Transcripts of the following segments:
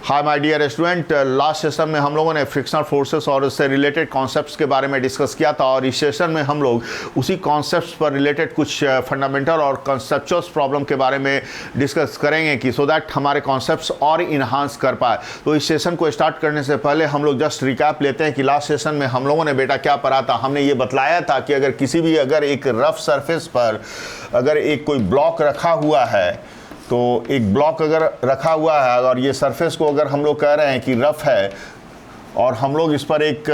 Hi my dear student, last session में हम लोगों ने फ्रिक्शनल फोर्सेस और उससे रिलेटेड कॉन्सेप्ट्स के बारे में डिस्कस किया था और इस सेशन में हम लोग उसी कॉन्सेप्ट्स पर रिलेटेड कुछ फंडामेंटल और कॉन्सेप्चुअल प्रॉब्लम के बारे में डिस्कस करेंगे कि सो दैट हमारे कॉन्सेप्ट्स और इन्हांस कर पाए। तो इस सेशन को स्टार्ट करने से पहले हम लोग जस्ट रिकैप लेते हैं कि लास्ट सेशन में हम लोगों ने बेटा क्या पढ़ा था। हमने ये बतलाया था कि अगर एक रफ सरफेस पर अगर एक कोई ब्लॉक रखा हुआ है, तो एक ब्लॉक अगर रखा हुआ है और ये सरफेस को अगर हम लोग कह रहे हैं कि रफ है और हम लोग इस पर एक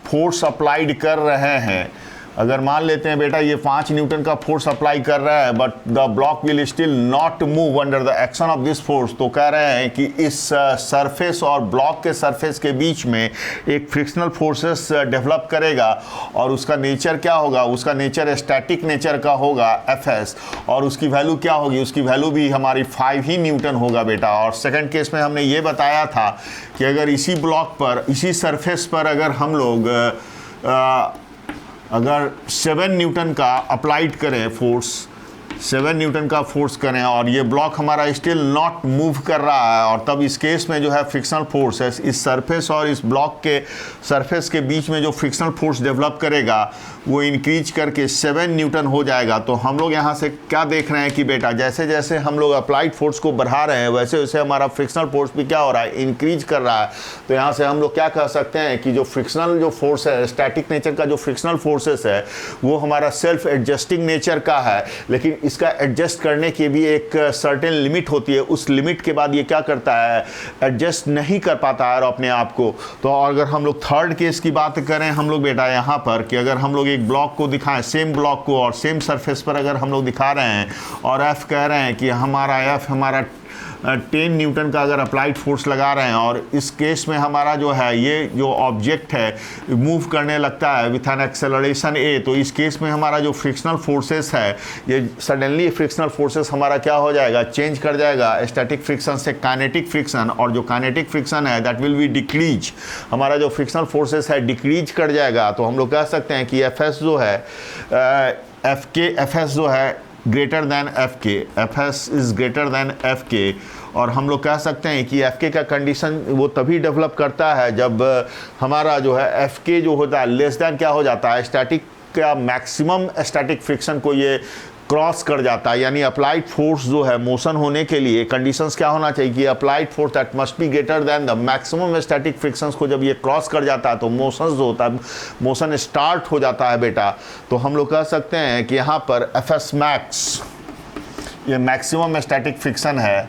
फोर्स अप्लाइड कर रहे हैं, अगर मान लेते हैं बेटा ये 5 न्यूटन का फोर्स अप्लाई कर रहा है but the block will still not move under the action of this force, तो कह रहे हैं कि इस सरफेस और ब्लॉक के सरफेस के बीच में एक फ्रिक्शनल फोर्सेस डेवलप करेगा और उसका नेचर क्या होगा, उसका नेचर स्टैटिक नेचर का होगा Fs, और उसकी वैल्यू क्या होगी, उसकी वैल्यू भी हमारी 5 ही न्यूटन होगा बेटा। और सेकंड केस में हमने ये बताया था कि अगर इसी ब्लॉक पर, इसी सरफेस पर अगर हम लोग अगर 7 न्यूटन का अप्लाइड करें फोर्स, 7 न्यूटन का फोर्स करें और ये ब्लॉक हमारा स्टिल नॉट मूव कर रहा है, और तब इस केस में जो है फ्रिक्शनल फोर्स है इस सरफेस और इस ब्लॉक के सरफेस के बीच में जो फ्रिक्शनल फोर्स डेवलप करेगा वो इंक्रीज करके 7 न्यूटन हो जाएगा। तो हम लोग यहाँ से क्या देख रहे हैं कि बेटा जैसे जैसे हम लोग अप्लाइड फोर्स को बढ़ा रहे हैं वैसे वैसे हमारा फ्रिक्शनल फोर्स भी क्या हो रहा है, इंक्रीज कर रहा है। तो यहाँ से हम लोग क्या कह सकते हैं कि जो फ्रिक्शनल जो फोर्स है, स्टैटिक नेचर का जो फ्रिक्शनल फोर्सेस है वो हमारा सेल्फ एडजस्टिंग नेचर का है, लेकिन इसका एडजस्ट करने की भी एक सर्टेन लिमिट होती है। उस लिमिट के बाद ये क्या करता है, एडजस्ट नहीं कर पाता है अपने आप को। तो अगर हम लोग थर्ड केस की बात करें हम लोग बेटा यहाँ पर कि अगर हम लोग एक ब्लॉक को दिखाएं, सेम ब्लॉक को और सेम सरफेस पर अगर हम लोग दिखा रहे हैं और F कह रहे हैं कि हमारा 10 न्यूटन का अगर अप्लाइड फोर्स लगा रहे हैं और इस केस में हमारा जो है ये जो ऑब्जेक्ट है मूव करने लगता है विथ एन एक्सेलरेशन a, तो इस केस में हमारा जो फ्रिक्शनल फोर्सेस है ये सडनली फ्रिक्शनल फोर्सेस हमारा क्या हो जाएगा, चेंज कर जाएगा स्टैटिक फ्रिक्शन से काइनेटिक फ्रिक्शन, और जो काइनेटिक फ्रिक्शन है दैट विल बी डिक्रीज, हमारा जो फ्रिक्शनल फोर्सेस है डिक्रीज कर जाएगा। तो हम लोग कह सकते हैं कि Fs जो है Fs जो है greater than Fk, Fs is greater than Fk, और हम लोग कह सकते हैं कि Fk का कंडीशन वो तभी डेवलप करता है जब हमारा जो है Fk जो होता है लेस दैन क्या हो जाता है, स्टैटिक का मैक्सिमम स्टैटिक फ्रिक्शन को ये क्रॉस कर जाता है। यानी अप्लाइड फोर्स जो है मोशन होने के लिए कंडीशंस क्या होना चाहिए कि applied force that must be greater than the maximum static frictions को जब ये क्रॉस कर जाता है तो मोशन जो होता है, मोशन स्टार्ट हो जाता है बेटा। तो हम लोग कह सकते हैं कि यहाँ पर Fs मैक्स ये मैक्सिमम स्टैटिक फ्रिक्शन है,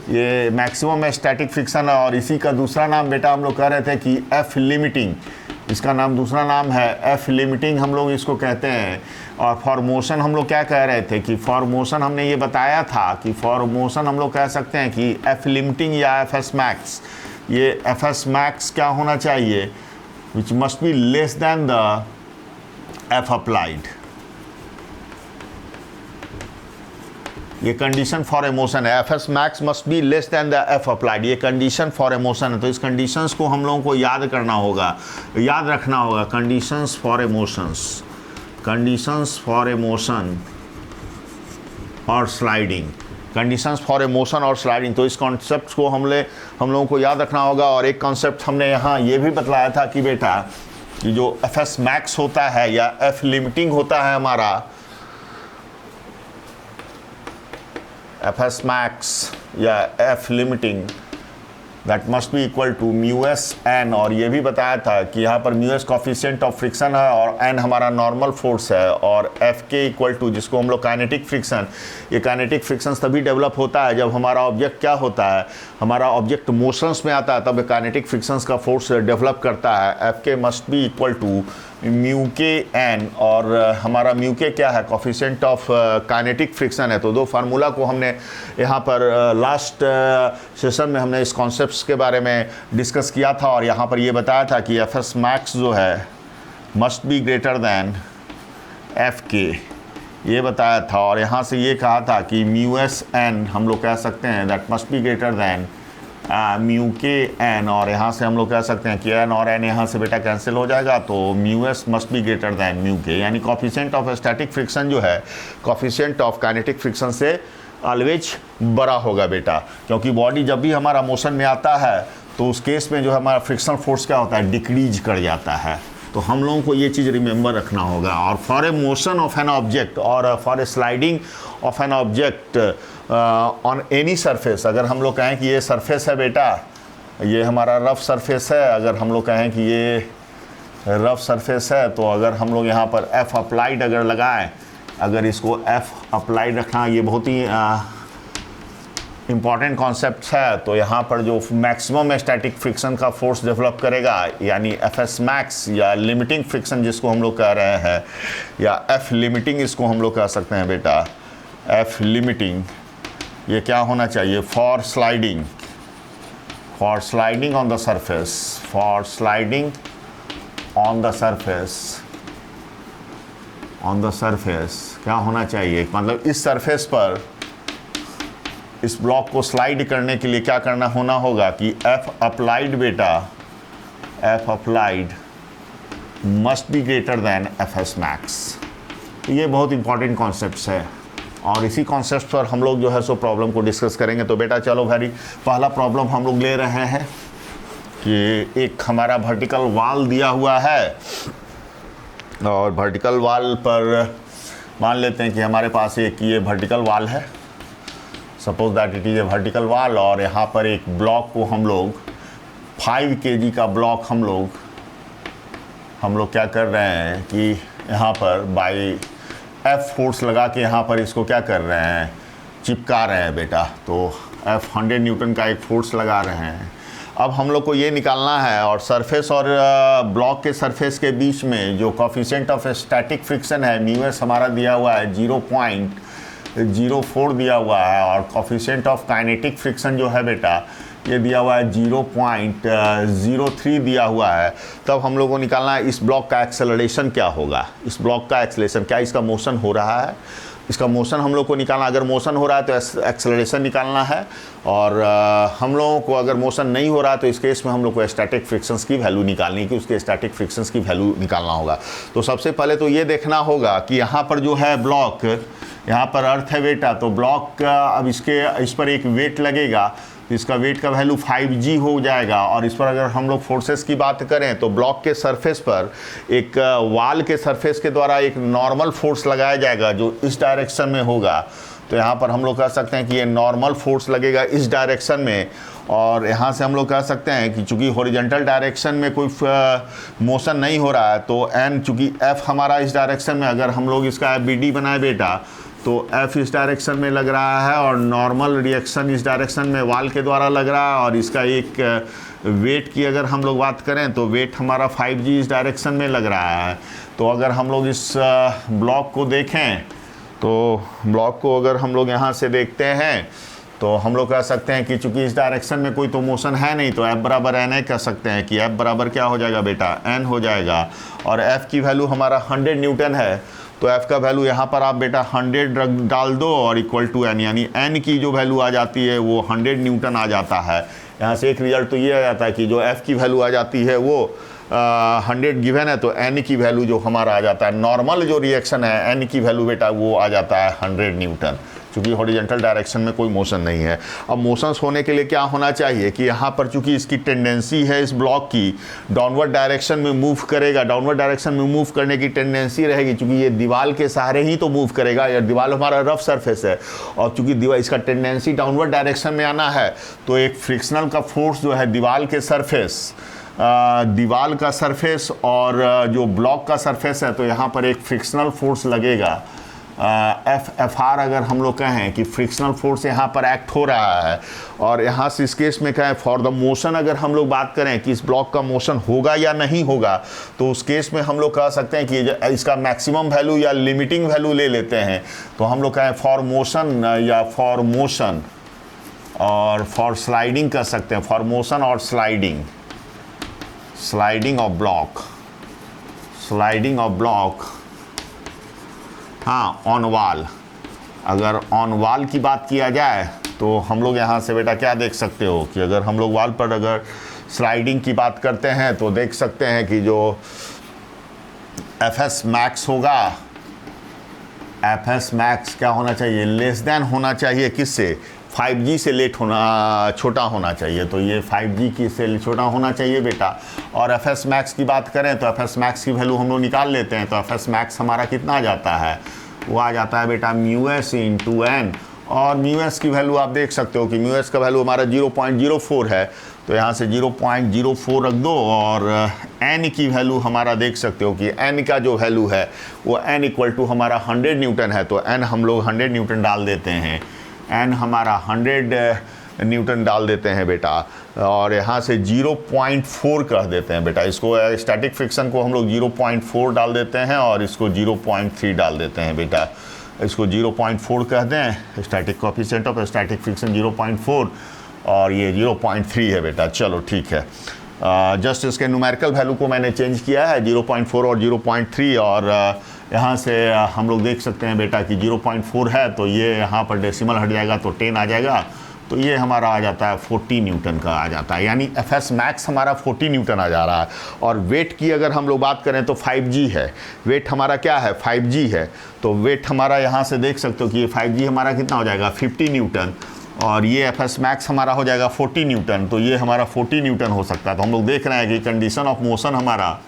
ये मैक्सिमम स्टैटिक फ्रिक्शन है, और इसी का दूसरा नाम बेटा हम लोग कह रहे थे कि F लिमिटिंग, इसका नाम दूसरा नाम है F लिमिटिंग हम लोग इसको कहते हैं। और फॉर मोशन हम लोग क्या कह रहे थे कि फॉर मोशन हमने ये बताया था कि फॉर मोशन हम लोग कह सकते हैं कि F लिमिटिंग या Fs मैक्स, ये Fs मैक्स क्या होना चाहिए, which must be less than the F applied. ये कंडीशन फॉर ए मोशन है, Fs max must be less than the F applied, ये कंडीशन फॉर ए मोशन है। तो इस कंडीशंस को हम लोगों को याद करना होगा, याद रखना होगा, conditions for a motions, conditions for a motion और sliding, conditions for a motion और स्लाइडिंग। तो इस कॉन्सेप्ट को हम लोगों को याद रखना होगा। और एक कॉन्सेप्ट हमने यहाँ ये भी बतलाया था कि बेटा कि जो Fs मैक्स होता है या F लिमिटिंग होता है हमारा, Fs max या F limiting that must be equal to μs n, और ये भी बताया था कि यहाँ पर μs कॉफिशिएंट ऑफ फ्रिक्शन है और n हमारा नॉर्मल फोर्स है, और Fk इक्वल टू जिसको हम लोग काइनेटिक फ्रिक्शन, ये काइनेटिक फ्रिक्शन तभी डेवलप होता है जब हमारा ऑब्जेक्ट क्या होता है, हमारा ऑब्जेक्ट मोशंस में आता है, तब काइनेटिक फ्रिक्शंस का फोर्स डेवलप करता है। Fk must be equal to μk n, और हमारा μk क्या है, कॉफिशिएंट ऑफ काइनेटिक फ्रिक्शन है। तो दो फार्मूला को हमने यहाँ पर लास्ट सेशन में हमने इस कॉन्सेप्ट्स के बारे में डिस्कस किया था, और यहाँ पर ये बताया था कि Fs मैक्स जो है must be greater than Fk, ये बताया था। और यहाँ से ये कहा था कि μs n हम लोग कह सकते हैं that must be greater than μk n, और यहाँ से हम लोग कह सकते हैं कि n और n यहाँ से बेटा कैंसिल हो जाएगा, तो μs must be greater than μk, यानी कॉफिशिएंट ऑफ स्टैटिक फ्रिक्शन जो है कॉफिशिएंट ऑफ काइनेटिक फ्रिक्शन से ऑलवेज बड़ा होगा बेटा, क्योंकि बॉडी जब भी हमारा मोशन में आता है तो उस केस में जो है हमारा फ्रिक्शनल फोर्स क्या होता है, डिक्रीज कर जाता है। तो हम लोगों को ये चीज़ रिमेंबर रखना होगा। और for a motion of an object और for a sliding of an object on any surface, अगर हम लोग कहें कि ये सरफेस है बेटा, ये हमारा रफ सरफेस है, अगर हम लोग कहें कि ये रफ सरफेस है, तो अगर हम लोग यहाँ पर एफ अप्लाइड अगर लगाएं, अगर इसको एफ अप्लाइड रखना, ये बहुत ही इम्पॉर्टेंट कॉन्सेप्ट है। तो यहाँ पर जो मैक्सिमम स्टैटिक फ्रिक्शन का फोर्स डेवलप करेगा, यानी एफ एस मैक्स या लिमिटिंग फ्रिक्शन जिसको हम लोग कह रहे हैं, या एफ लिमिटिंग इसको हम लोग कह सकते हैं बेटा, एफ लिमिटिंग, ये क्या होना चाहिए, for sliding on the surface, for sliding on the surface क्या होना चाहिए, मतलब इस सरफेस पर इस ब्लॉक को स्लाइड करने के लिए क्या करना होना होगा कि एफ अप्लाइड बेटा, F applied must be greater then F S max. ये बहुत इंपॉर्टेंट कॉन्सेप्ट्स है और इसी कॉन्सेप्ट पर हम लोग जो है सो प्रॉब्लम को डिस्कस करेंगे। तो बेटा चलो भाई, पहला प्रॉब्लम हम लोग ले रहे हैं कि एक हमारा वर्टिकल वाल दिया हुआ है और वर्टिकल वाल पर मान लेते हैं कि हमारे पास एक ये वर्टिकल वाल है, suppose that it is a vertical वाल, और यहाँ पर एक ब्लॉक को हम लोग 5 kg का ब्लॉक हम लोग क्या कर रहे हैं कि यहाँ पर बाई एफ फोर्स लगा के यहाँ पर इसको क्या कर रहे हैं, चिपका रहे हैं बेटा। तो एफ 100 न्यूटन का एक फोर्स लगा रहे हैं। अब हम लोग को ये निकालना है, और सरफेस और ब्लॉक के सरफेस के बीच में जो कोफिशिएंट ऑफ स्टैटिक फ्रिक्शन है, म्यूएस हमारा दिया हुआ है 0.04 दिया हुआ है, और कोफिशिएंट ऑफ काइनेटिक फ्रिक्शन जो है बेटा ये दिया हुआ है 0.03 दिया हुआ है। तब हम लोग को निकालना है इस ब्लॉक का एक्सेलरेशन क्या होगा, इस ब्लॉक का एक्सेलरेशन, क्या इसका मोशन हो रहा है, इसका मोशन हम लोग को निकालना। अगर मोशन हो रहा है तो एक्सेलरेशन निकालना है, और हम लोगों को अगर मोशन नहीं हो रहा है तो इस केस में हम लोग को स्टैटिक फ्रिक्शंस की वैल्यू निकालनी है, कि उसके स्टैटिक फ्रिक्शंस की वैल्यू निकालना होगा। तो सबसे पहले तो ये देखना होगा कि यहाँ पर जो है ब्लॉक, यहाँ पर अर्थ है बेटा, तो ब्लॉक का अब इस पर एक वेट लगेगा, तो इसका वेट का वैल्यू 5g हो जाएगा। और इस पर अगर हम लोग फोर्सेस की बात करें तो ब्लॉक के सरफेस पर एक वाल के सरफेस के द्वारा एक नॉर्मल फोर्स लगाया जाएगा जो इस डायरेक्शन में होगा। तो यहाँ पर हम लोग कह सकते हैं कि ये नॉर्मल फोर्स लगेगा इस डायरेक्शन में, और यहाँ से हम लोग कह सकते हैं कि चूँकि हॉरिजॉन्टल डायरेक्शन में कोई मोशन नहीं हो रहा है, तो एन चूँकि एफ हमारा इस डायरेक्शन में, अगर हम लोग इसका BD बनाए बेटा तो एफ इस डायरेक्शन में लग रहा है, और नॉर्मल रिएक्शन इस डायरेक्शन में वाल के द्वारा लग रहा है, और इसका एक वेट की अगर हम लोग बात करें तो वेट हमारा 5g इस डायरेक्शन में लग रहा है। तो अगर हम लोग इस ब्लॉक को देखें, तो ब्लॉक को अगर हम लोग यहाँ से देखते हैं तो हम लोग कह सकते हैं कि चूंकि इस डायरेक्शन में कोई तो मोशन है नहीं, तो F बराबर NA कह सकते हैं कि F बराबर क्या हो जाएगा बेटा, N हो जाएगा। और F की वैल्यू हमारा 100 न्यूटन है, तो F का वैल्यू यहाँ पर आप बेटा 100 डाल दो और इक्वल टू N, यानी N की जो वैल्यू आ जाती है वो 100 न्यूटन आ जाता है। यहाँ से एक रिजल्ट तो ये आ जाता है कि जो F की वैल्यू आ जाती है वो 100 गिवन है, तो N की वैल्यू जो हमारा आ जाता है, नॉर्मल जो रिएक्शन है N की वैल्यू बेटा वो आ जाता है 100 न्यूटन, चूँकि हॉरिजॉन्टल डायरेक्शन में कोई मोशन नहीं है। अब मोशंस होने के लिए क्या होना चाहिए कि यहाँ पर चूँकि इसकी टेंडेंसी है इस ब्लॉक की डाउनवर्ड डायरेक्शन में मूव करेगा, डाउनवर्ड डायरेक्शन में मूव करने की टेंडेंसी रहेगी, चूँकि ये दीवार के सहारे ही तो मूव करेगा, या दीवार हमारा रफ सरफेस है, और चूँकि दीवार इसका टेंडेंसी डाउनवर्ड डायरेक्शन में आना है, तो एक फ्रिक्शनल का फोर्स जो है दीवार के सरफेस, दीवार का सरफेस और जो ब्लॉक का सरफेस है, तो यहाँ पर एक फ्रिक्शनल फोर्स लगेगा। FR अगर हम लोग कहें कि फ्रिक्शनल फोर्स यहाँ पर एक्ट हो रहा है, और यहाँ से इस केस में कहें फॉर द मोशन अगर हम लोग बात करें कि इस ब्लॉक का मोशन होगा या नहीं होगा, तो उस केस में हम लोग कह सकते हैं कि इसका मैक्सिमम वैल्यू या लिमिटिंग वैल्यू ले लेते हैं। तो हम लोग कहें फॉर मोशन या फॉर मोशन और फॉर स्लाइडिंग कर सकते हैं, फॉर मोशन और स्लाइडिंग ऑफ ब्लॉक, हाँ ऑन वाल। अगर ऑन वाल की बात किया जाए तो हम लोग यहाँ से बेटा क्या देख सकते हो कि अगर हम लोग वाल पर अगर स्लाइडिंग की बात करते हैं तो देख सकते हैं कि जो FS मैक्स होगा, एफ एस मैक्स क्या होना चाहिए, लेस देन होना चाहिए किससे, 5G से लेट होना, छोटा होना चाहिए। तो ये 5G की से छोटा होना चाहिए बेटा। और एफ एस मैक्स की बात करें तो एफ एस मैक्स की वैल्यू हम लोग निकाल लेते हैं। तो एफ एस मैक्स हमारा कितना आ जाता है, वो आ जाता है बेटा म्यू एस इंटू एन। और म्यू एस की वैल्यू आप देख सकते हो कि म्यू एस का वैल्यू हमारा 0.04 है, तो यहाँ से 0.04 रख दो। और एन की वैल्यू हमारा देख सकते हो कि एन का जो वैल्यू है वो एन इक्वल टू हमारा 100 न्यूटन है। तो एन हम लोग 100 न्यूटन डाल देते हैं, एन हमारा 100 न्यूटन डाल देते हैं बेटा। और यहाँ से 0.4 कर देते हैं बेटा। इसको स्टैटिक फ्रिक्शन को हम लोग 0.4 डाल देते हैं और इसको 0.3 डाल देते हैं बेटा। इसको 0.4 कह दें, static coefficient of static friction 0.4 और ये 0.3 है बेटा। चलो ठीक है, जस्ट इसके न्यूमेरिकल वैल्यू को मैंने चेंज किया है 0.4 और 0.3। और यहाँ से हम लोग देख सकते हैं बेटा कि 0.4 है तो ये यहाँ पर डेसिमल हट जाएगा तो 10 आ जाएगा। तो ये हमारा आ जाता है 40 न्यूटन का आ जाता है, यानी एफ एस मैक्स हमारा 40 न्यूटन आ जा रहा है। और वेट की अगर हम लोग बात करें तो 5G है, वेट हमारा क्या है 5G है। तो वेट हमारा यहाँ से देख सकते हो कि ये 5G हमारा कितना हो जाएगा 50 न्यूटन और ये एफ एस मैक्स हमारा हो जाएगा 40 न्यूटन। तो ये हमारा 40 न्यूटन हो सकता है। तो हम लोग देख रहे हैं कि कंडीशन ऑफ मोशन हमारा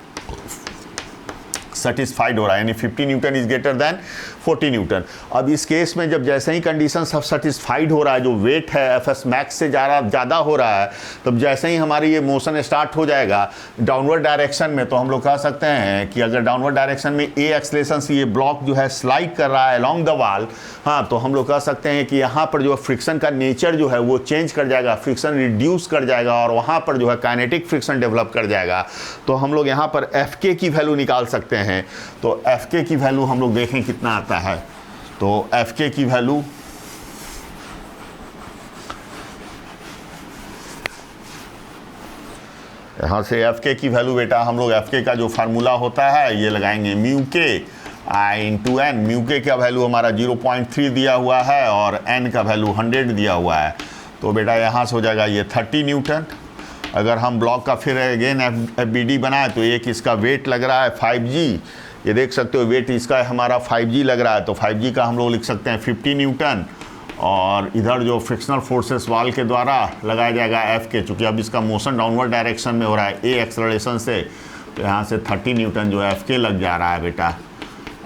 सेटिस्फाइड हो रहा है, यानी 50 Newton is greater than 40 Newton. अब इस केस में जब जैसे ही कंडीशन सब सेटिस्फाइड हो रहा है, जो वेट है एफ एस मैक्स से ज़्यादा हो रहा है, तब जैसे ही हमारी ये मोशन स्टार्ट हो जाएगा डाउनवर्ड डायरेक्शन में, तो हम लोग कह सकते हैं कि अगर डाउनवर्ड डायरेक्शन में ए एक्सलेशन से ये ब्लॉक जो है स्लाइड कर रहा है अलोंग द वॉल, हाँ, तो हम लोग कह सकते हैं कि यहाँ पर जो फ्रिक्शन का नेचर जो है वो चेंज कर जाएगा, फ्रिक्शन रिड्यूस कर जाएगा और वहाँ पर जो है काइनेटिक फ्रिक्शन डेवलप कर जाएगा। तो हम लोग यहाँ पर एफ के की वैल्यू निकाल सकते हैं। तो एफ के की वैल्यू हम लोग देखें कितना आता है। तो एफ के की वैल्यू यहां से एफ के की वैल्यू बेटा हम लोग एफ के का जो फार्मूला होता है ये लगाएंगे म्यू के आई इंटू एन। म्यू के का वैल्यू हमारा 0.3 दिया हुआ है और एन का वैल्यू 100 दिया हुआ है। तो बेटा यहाँ से हो जाएगा ये 30 न्यूटन। अगर हम ब्लॉक का फिर अगेन एफ बी डी बनाए तो एक इसका वेट लग रहा है 5G, ये देख सकते हो वेट इसका हमारा 5G लग रहा है। तो 5G का हम लोग लिख सकते हैं 50 न्यूटन और इधर जो फ्रिक्शनल फोर्सेस वाल के द्वारा लगाया जाएगा एफ के, चूँकि अब इसका मोशन डाउनवर्ड डायरेक्शन में हो रहा है ए एक्सेलरेशन से, तो यहाँ से 30 न्यूटन जो एफ के लग जा रहा है बेटा।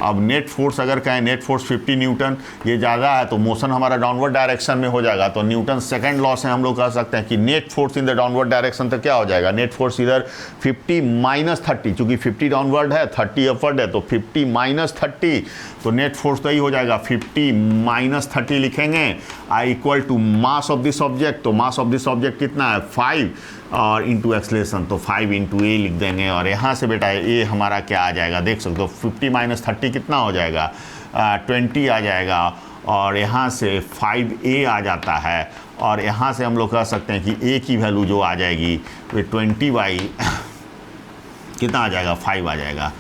अब नेट फोर्स अगर कहें, नेट फोर्स 50 न्यूटन ये ज़्यादा है तो मोशन हमारा डाउनवर्ड डायरेक्शन में हो जाएगा। तो न्यूटन सेकंड लॉ से हम लोग कह सकते हैं कि net force in the downward direction तो क्या हो जाएगा, नेट फोर्स इधर 50 माइनस 30, चूँकि 50 डाउनवर्ड है 30 अपवर्ड है, तो 50 माइनस 30, तो नेट फोर्स तो ही हो जाएगा 50 माइनस 30 लिखेंगे I equal to mass of this object. तो मास ऑफ दिस ऑब्जेक्ट कितना है 5 और इंटू एक्सलेशन, तो 5 इंटू ए लिख देंगे। और यहाँ से बेटा ए हमारा क्या आ जाएगा देख सकते हो, 50 माइनस 30 कितना हो जाएगा 20 आ जाएगा। और यहाँ से 5a आ जाता है और यहाँ से हम लोग कह सकते हैं कि a की वैल्यू जो आ जाएगी वो 20 बाई कितना आ जाएगा 5 आ जाएगा।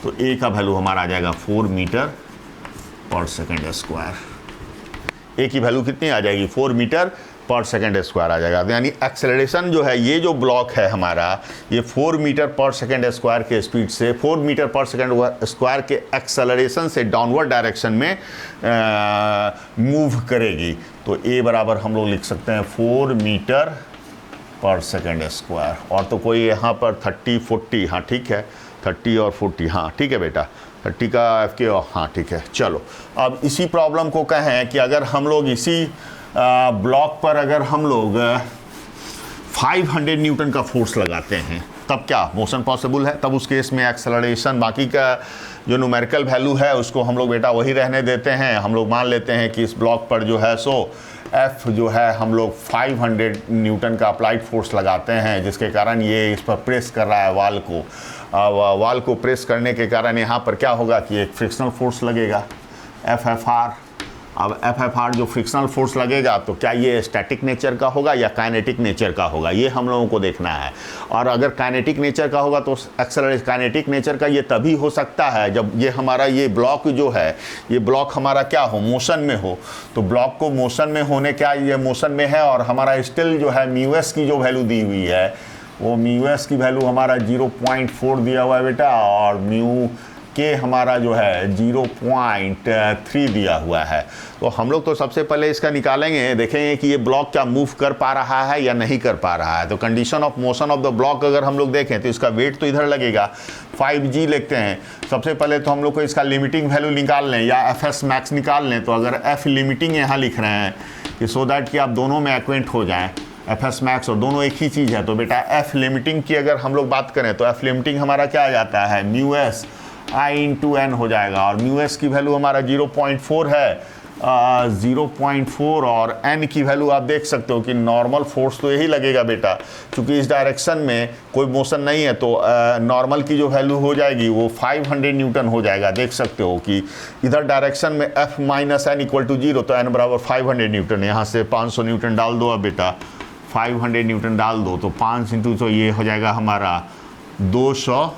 तो a का वैल्यू हमारा आ जाएगा 4 मीटर पर सेकेंड स्क्वायर। a की वैल्यू कितनी आ जाएगी 4 मीटर पर सेकेंड स्क्वायर आ जाएगा। यानी एक्सेलरेशन जो है ये जो ब्लॉक है हमारा ये 4 मीटर पर सेकेंड स्क्वायर के स्पीड से 4 मीटर पर सेकेंड स्क्वायर के एक्सेलरेशन से डाउनवर्ड डायरेक्शन में मूव करेगी। तो ए बराबर हम लोग लिख सकते हैं 4 मीटर पर सेकेंड स्क्वायर। और तो कोई यहाँ पर 30 40, हाँ ठीक है 30 और 40, हाँ ठीक है बेटा 30 का एफ के, हाँ ठीक है। चलो अब इसी प्रॉब्लम को कहें कि अगर हम लोग इसी ब्लॉक पर अगर हम लोग 500 न्यूटन का फोर्स लगाते हैं तब क्या मोशन पॉसिबल है। तब उस केस में एक्सेलरेशन बाकी का जो न्यूमेरिकल वैल्यू है उसको हम लोग बेटा वही रहने देते हैं। हम लोग मान लेते हैं कि इस ब्लॉक पर जो है सो एफ जो है हम लोग 500 न्यूटन का अप्लाइड फोर्स लगाते हैं, जिसके कारण ये इस पर प्रेस कर रहा है वाल को। वाल को प्रेस करने के कारण यहाँ पर क्या होगा कि एक फ्रिक्शनल फोर्स लगेगा FFR। अब FFR जो फ्रिक्शनल फोर्स लगेगा तो क्या ये स्टैटिक नेचर का होगा या काइनेटिक नेचर का होगा, ये हम लोगों को देखना है। और अगर काइनेटिक नेचर का होगा तो एक्सेलरेशन काइनेटिक नेचर का ये तभी हो सकता है जब ये हमारा ये ब्लॉक जो है ये ब्लॉक हमारा क्या हो मोशन में हो। तो ब्लॉक को मोशन में होने क्या ये मोशन में है और हमारा स्टिल जो है म्यू एस की जो वैल्यू दी हुई है वो म्यू एस की वैल्यू हमारा 0.4 दिया हुआ है बेटा और म्यू के हमारा जो है 0.3 दिया हुआ है। तो हम लोग तो सबसे पहले इसका निकालेंगे, देखेंगे कि ये ब्लॉक क्या मूव कर पा रहा है या नहीं कर पा रहा है। तो condition of motion of the block अगर हम लोग देखें तो इसका वेट तो इधर लगेगा, 5g लिखते हैं। सबसे पहले तो हम लोग को इसका लिमिटिंग वैल्यू निकाल लें या fs मैक्स निकाल लें। तो अगर f लिमिटिंग यहाँ लिख रहे हैं कि सो दैट कि आप दोनों में एक्वेंट हो जाएं, fs मैक्स और दोनों एक ही चीज़ है। तो बेटा f लिमिटिंग की अगर हम लोग बात करें तो f लिमिटिंग हमारा क्या आ जाता है, μs I/n हो जाएगा। और μs की वैल्यू हमारा 0.4 है, 0.4 और n की वैल्यू आप देख सकते हो कि नॉर्मल फोर्स तो यही लगेगा बेटा, क्योंकि इस डायरेक्शन में कोई मोशन नहीं है। तो नॉर्मल की जो वैल्यू हो जाएगी वो 500 न्यूटन हो जाएगा। देख सकते हो कि इधर डायरेक्शन में f minus n equal to 0, तो n बराबर 500 न्यूटन। यहाँ से 500 न्यूटन डाल दो अब बेटा, 500 न्यूटन डाल दो तो 5 इंटू तो ये हो जाएगा हमारा 200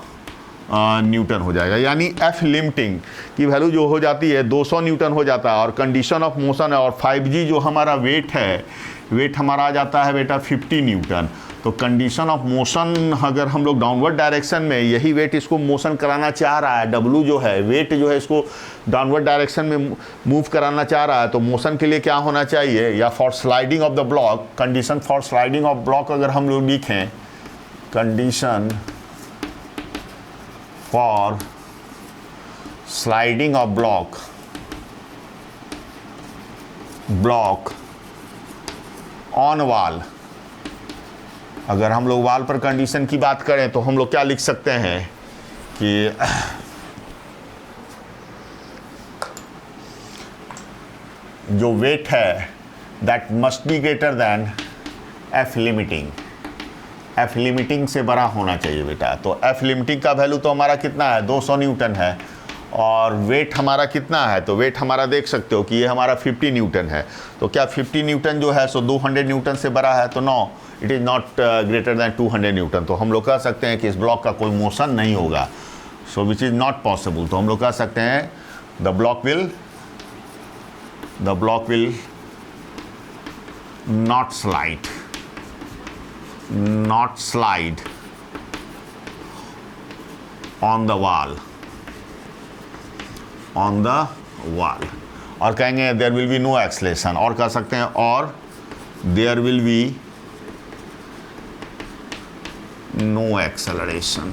न्यूटन हो जाएगा। यानी f लिमिटिंग की वैल्यू जो हो जाती है 200 न्यूटन हो जाता है। और कंडीशन ऑफ मोशन है और 5g जो हमारा वेट है, वेट हमारा आ जाता है बेटा 50 न्यूटन। तो कंडीशन ऑफ मोशन अगर हम लोग डाउनवर्ड डायरेक्शन में यही वेट इसको मोशन कराना चाह रहा है, w जो है वेट जो है इसको डाउनवर्ड डायरेक्शन में मूव कराना चाह रहा है, तो मोशन के लिए क्या होना चाहिए, या for sliding of the block, condition for sliding of block अगर हम लोग लिखें, condition for sliding of block on wall, अगर हम लोग वॉल पर कंडीशन की बात करें तो हम लोग क्या लिख सकते हैं कि जो वेट है that must be greater then f limiting, f limiting से बड़ा होना चाहिए बेटा। तो f लिमिटिंग का वैल्यू तो हमारा कितना है, 200 न्यूटन है। और वेट हमारा कितना है, तो वेट हमारा देख सकते हो कि ये हमारा 50 न्यूटन है। तो क्या 50 न्यूटन जो है सो 200 न्यूटन से बड़ा है, तो no, it is not greater than 200 newton. तो हम लोग कह सकते हैं कि इस ब्लॉक का कोई मोशन नहीं होगा, सो विच इज़ नॉट पॉसिबल। तो हम लोग कह सकते हैं the block will not slide on the wall और कहेंगे there will be no acceleration, और कह सकते हैं और there will be no acceleration।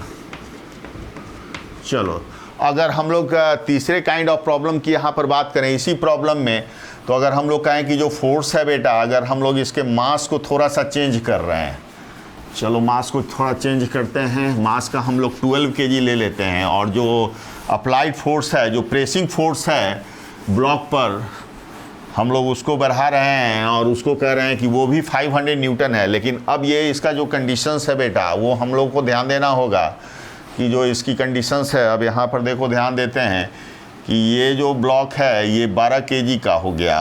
चलो अगर हम लोग तीसरे काइंड ऑफ प्रॉब्लम की यहाँ पर बात करें, इसी प्रॉब्लम में, तो अगर हम लोग कहें कि जो फोर्स है बेटा, अगर हम लोग इसके मास को थोड़ा सा चेंज कर रहे हैं, चलो मास को थोड़ा चेंज करते हैं, मास का हम लोग 12 kg ले लेते हैं, और जो अप्लाइड फोर्स है, जो प्रेसिंग फोर्स है ब्लॉक पर, हम लोग उसको बढ़ा रहे हैं और उसको कह रहे हैं कि वो भी 500 न्यूटन है। लेकिन अब ये इसका जो कंडीशंस है बेटा, वो हम लोग को ध्यान देना होगा कि जो इसकी कंडीशंस है, अब यहाँ पर देखो ध्यान देते हैं कि ये जो ब्लॉक है ये 12 kg का हो गया।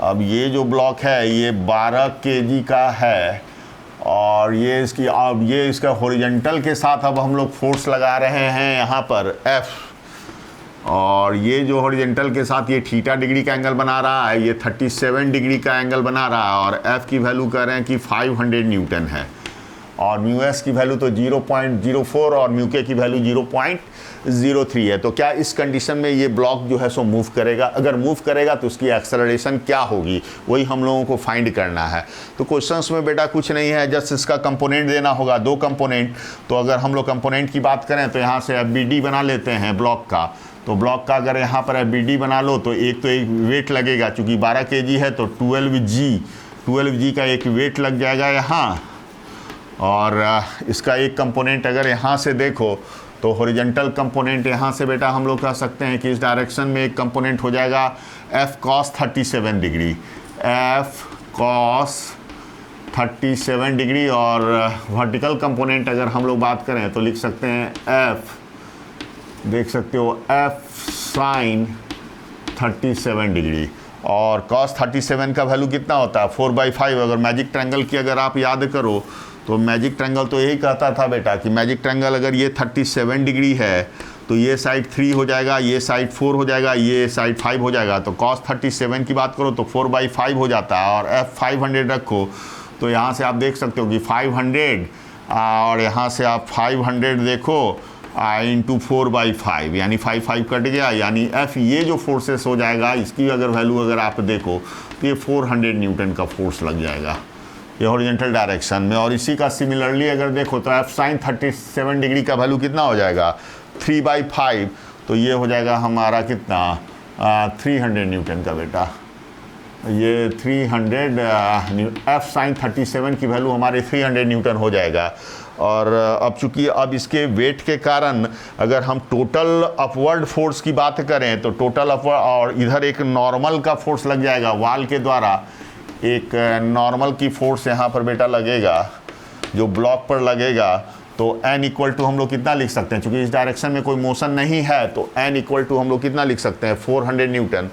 अब ये जो ब्लॉक है ये 12 kg का है, और ये इसकी अब ये इसका हॉरिजॉन्टल के साथ अब हम लोग फोर्स लगा रहे हैं यहाँ पर F, और ये जो हॉरिजॉन्टल के साथ ये थीटा डिग्री का एंगल बना रहा है, ये 37 डिग्री का एंगल बना रहा है, और F की वैल्यू कह रहे हैं कि 500 न्यूटन है, और μs की वैल्यू तो 0.04 और μk की वैल्यू 0.03 है। तो क्या इस कंडीशन में ये ब्लॉक जो है सो मूव करेगा? अगर मूव करेगा तो उसकी एक्सेलरेशन क्या होगी, वही हम लोगों को फाइंड करना है। तो क्वेश्चंस में बेटा कुछ नहीं है, जस्ट इसका कंपोनेंट देना होगा, 2 कंपोनेंट। तो अगर हम लोग कंपोनेंट की बात करें तो यहाँ से FBD बना लेते हैं ब्लॉक का। तो ब्लॉक का अगर यहाँ पर FBD बना लो तो एक वेट लगेगा, चूँकि 12 kg है तो 12g का एक वेट लग जाएगा यहाँ। और इसका एक कंपोनेंट अगर यहाँ से देखो तो हॉरिजॉन्टल कंपोनेंट यहाँ से बेटा हम लोग कह सकते हैं कि इस डायरेक्शन में एक कंपोनेंट हो जाएगा F cos 37 degree, F cos 37 degree. और वर्टिकल कंपोनेंट अगर हम लोग बात करें तो लिख सकते हैं F, देख सकते हो F sin 37 डिग्री। और cos 37 का वैल्यू कितना होता है, 4/5। अगर मैजिक ट्रायंगल की अगर आप याद करो तो मैजिक ट्रायंगल तो यही कहता था बेटा कि मैजिक ट्रायंगल अगर ये 37 डिग्री है तो ये साइड 3 हो जाएगा, ये साइड 4 हो जाएगा, ये साइड 5 हो जाएगा। तो cos 37 की बात करो तो 4/5 हो जाता है, और F 500 रखो तो यहाँ से आप देख सकते हो कि 500, और यहाँ से आप 500 देखो इंटू 4/5 यानी 5 कट गया, यानी एफ ये जो फोर्सेस हो जाएगा इसकी अगर वैल्यू अगर आप देखो तो ये 400 न्यूटन का फोर्स लग जाएगा ये हॉरिजॉन्टल डायरेक्शन में। और इसी का सिमिलरली अगर देखो तो एफ साइन 37 डिग्री का वैल्यू कितना हो जाएगा 3/5, तो ये हो जाएगा हमारा कितना 300 न्यूटन का बेटा, ये 300 एफ साइन 37 की वैल्यू हमारे 300 न्यूटन हो जाएगा। और अब चूंकि अब इसके वेट के कारण अगर हम टोटल अपवर्ड फोर्स की बात करें तो टोटल अपवर्ड, और इधर एक नॉर्मल का फोर्स लग जाएगा वॉल के द्वारा, एक नॉर्मल की फोर्स यहाँ पर बेटा लगेगा जो ब्लॉक पर लगेगा, तो n इक्वल टू हम लोग कितना लिख सकते हैं, चूंकि इस डायरेक्शन में कोई मोशन नहीं है तो n इक्वल टू हम लोग कितना लिख सकते हैं 400 न्यूटन,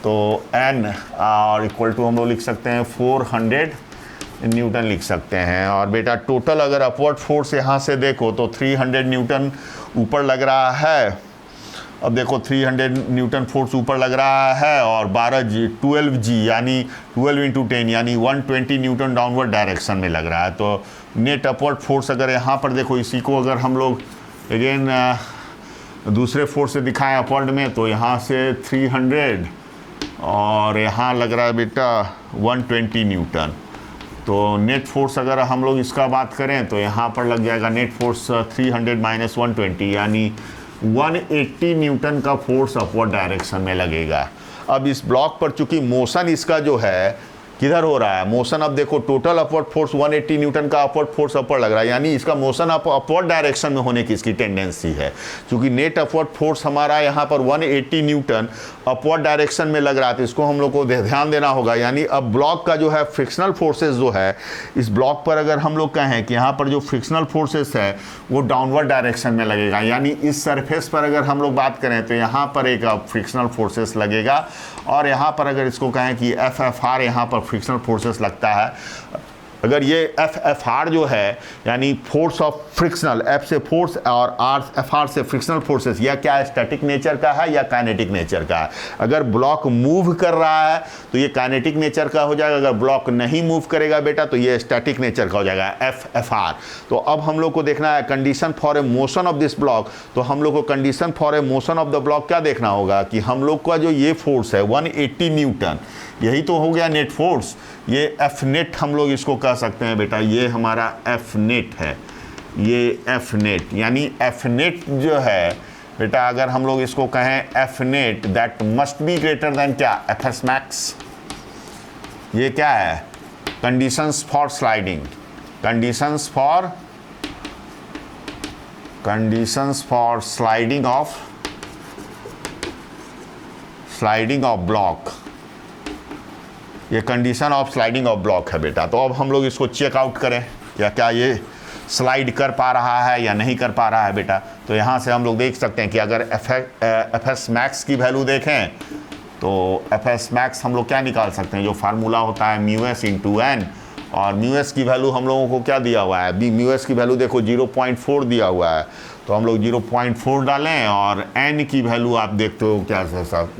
तो n और इक्वल टू हम लोग लिख सकते हैं 400 न्यूटन लिख सकते हैं। और बेटा टोटल अगर अपवर्ड फोर्स यहाँ से देखो तो 300 न्यूटन ऊपर लग रहा है। अब देखो 300 न्यूटन फोर्स ऊपर लग रहा है और 12G यानी 12 × 10 यानी 120 न्यूटन डाउनवर्ड डायरेक्शन में लग रहा है। तो नेट अपवर्ड फोर्स अगर यहाँ पर देखो इसी को अगर हम लोग अगेन दूसरे फोर्स से दिखाएं अपवर्ड में, तो यहाँ से 300 और यहाँ लग रहा है बेटा 120 न्यूटन, तो नेट फोर्स अगर हम लोग इसका बात करें तो यहाँ पर लग जाएगा नेट फोर्स 300 - 120 यानी 180 न्यूटन का फोर्स अपवर्ड डायरेक्शन में लगेगा। अब इस ब्लॉक पर चूंकि मोशन इसका जो है किधर हो रहा है, मोशन अब देखो टोटल अपवर्ड फोर्स 180 न्यूटन का अपवर्ड फोर्स अपर लग रहा है, यानी इसका मोशन अपवर्ड डायरेक्शन में होने की इसकी टेंडेंसी है। क्योंकि नेट अपवर्ड फोर्स हमारा यहाँ पर 180 न्यूटन अपवर्ड डायरेक्शन में लग रहा है, तो इसको हम लोग को ध्यान देना होगा। यानी अब ब्लॉक का जो है फ्रिक्शनल फोर्सेस जो है इस ब्लॉक पर अगर हम लोग कहें कि यहाँ पर जो फ्रिक्शनल फोर्सेस है वो डाउनवर्ड डायरेक्शन में लगेगा, यानी इस सरफेस पर अगर हम लोग बात करें तो यहाँ पर एक फ्रिक्शनल फोर्सेस लगेगा, और यहाँ पर अगर इसको कहें कि FFR यहाँ पर फ्रिक्शनल फोर्सेस लगता है। अगर ये FFR जो है यानी फोर्स ऑफ फ्रिक्शनल, F से फोर्स और FR से फ्रिक्शनल फोर्सेस, या क्या स्टैटिक नेचर का है या काइनेटिक नेचर का है। अगर ब्लॉक मूव कर रहा है तो ये काइनेटिक नेचर का हो जाएगा, अगर ब्लॉक नहीं मूव करेगा बेटा तो ये स्टैटिक नेचर का हो जाएगा FFR। तो अब हम लोग को देखना है condition for a motion of this block, तो हम लोग को condition for a motion of the block क्या देखना होगा कि हम लोग का जो ये फोर्स है 180 न्यूटन, यही तो हो गया नेट फोर्स, ये F नेट हम लोग इसको कह सकते हैं बेटा, ये हमारा F नेट है, ये F नेट, यानी F नेट जो है बेटा अगर हम लोग इसको कहें F net that must be greater than क्या FS मैक्स। ये क्या है conditions for sliding, conditions for sliding of block, ये condition of sliding of block है बेटा। तो अब हम लोग इसको चेक आउट करें क्या ये स्लाइड कर पा रहा है या नहीं कर पा रहा है बेटा। तो यहाँ से हम लोग देख सकते हैं कि अगर FS मैक्स की वैल्यू देखें तो FS मैक्स हम लोग क्या निकाल सकते हैं, जो फार्मूला होता है μs × n, और μs की वैल्यू हम लोगों को क्या दिया हुआ है, μs की वैल्यू देखो 0.4 दिया हुआ है, तो हम लोग 0.4 डालें और n की वैल्यू आप देखते हो क्या